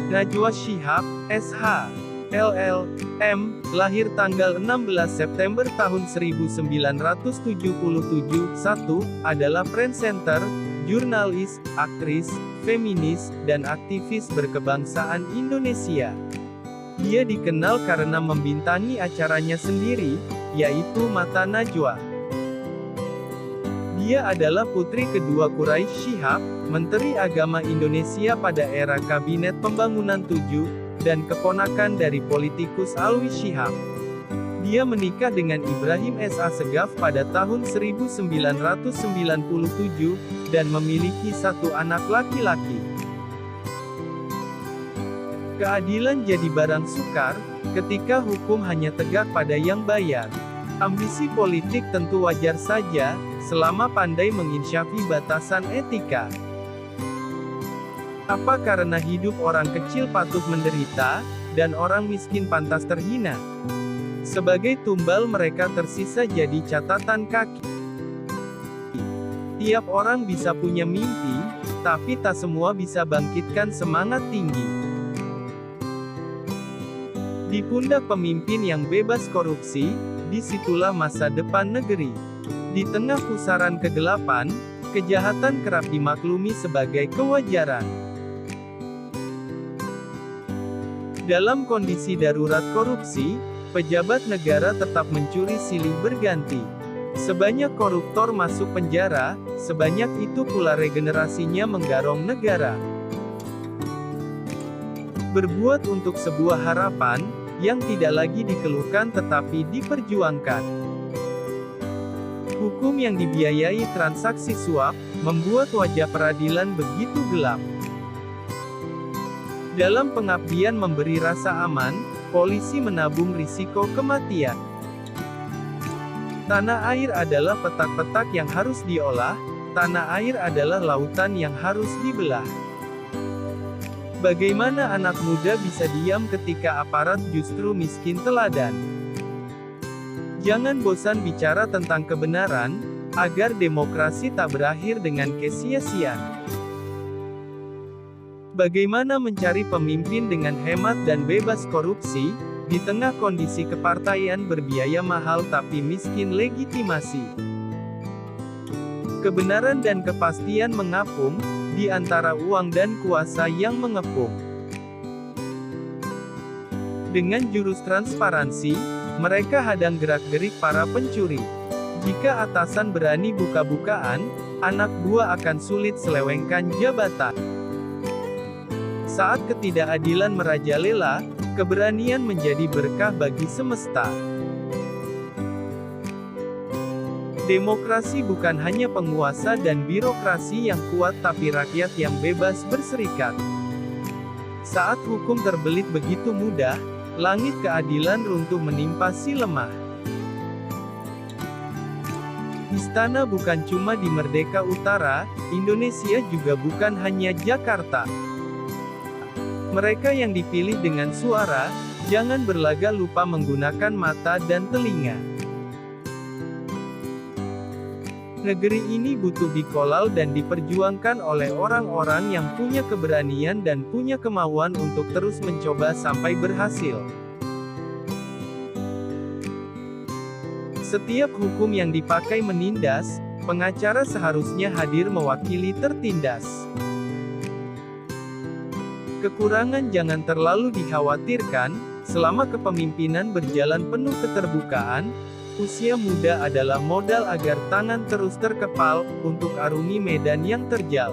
Najwa Shihab, SH. LL.M., lahir tanggal 16 September tahun 1977, 1, adalah presenter, jurnalis, aktris, feminis, dan aktivis berkebangsaan Indonesia. Dia dikenal karena membintangi acaranya sendiri, yaitu Mata Najwa. Dia adalah putri kedua Quraisy Shihab, Menteri Agama Indonesia pada era Kabinet Pembangunan 7, dan keponakan dari politikus Alwi Shihab. Dia menikah dengan Ibrahim S.A. Segaf pada tahun 1997, dan memiliki satu anak laki-laki. Keadilan jadi barang sukar, ketika hukum hanya tegak pada yang bayar. Ambisi politik tentu wajar saja, selama pandai menginsyafi batasan etika. Apa karena hidup orang kecil patut menderita, dan orang miskin pantas terhina? Sebagai tumbal mereka tersisa jadi catatan kaki. Tiap orang bisa punya mimpi, tapi tak semua bisa bangkitkan semangat tinggi. Di pundak pemimpin yang bebas korupsi, disitulah masa depan negeri. Di tengah pusaran kegelapan, kejahatan kerap dimaklumi sebagai kewajaran. Dalam kondisi darurat korupsi, pejabat negara tetap mencuri silih berganti. Sebanyak koruptor masuk penjara, sebanyak itu pula regenerasinya menggarong negara. Berbuat untuk sebuah harapan, yang tidak lagi dikeluhkan tetapi diperjuangkan. Hukum yang dibiayai transaksi suap, membuat wajah peradilan begitu gelap. Dalam pengabdian memberi rasa aman, polisi menabung risiko kematian. Tanah air adalah petak-petak yang harus diolah, tanah air adalah lautan yang harus dibelah. Bagaimana anak muda bisa diam ketika aparat justru miskin teladan? Jangan bosan bicara tentang kebenaran, agar demokrasi tak berakhir dengan kesia-siaan. Bagaimana mencari pemimpin dengan hemat dan bebas korupsi, di tengah kondisi kepartaian berbiaya mahal tapi miskin legitimasi? Kebenaran dan kepastian mengapung, di antara uang dan kuasa yang mengepung. Dengan jurus transparansi, mereka hadang gerak-gerik para pencuri. Jika atasan berani buka-bukaan, anak buah akan sulit selewengkan jabatan. Saat ketidakadilan merajalela, keberanian menjadi berkah bagi semesta. Demokrasi bukan hanya penguasa dan birokrasi yang kuat tapi rakyat yang bebas berserikat. Saat hukum terbelit begitu mudah, langit keadilan runtuh menimpa si lemah. Istana bukan cuma di Merdeka Utara, Indonesia juga bukan hanya Jakarta. Mereka yang dipilih dengan suara, jangan berlagak lupa menggunakan mata dan telinga. Negeri ini butuh dikolal dan diperjuangkan oleh orang-orang yang punya keberanian dan punya kemauan untuk terus mencoba sampai berhasil. Setiap hukum yang dipakai menindas, pengacara seharusnya hadir mewakili tertindas. Kekurangan jangan terlalu dikhawatirkan, selama kepemimpinan berjalan penuh keterbukaan. Usia muda adalah modal agar tangan terus terkepal, untuk arungi medan yang terjal.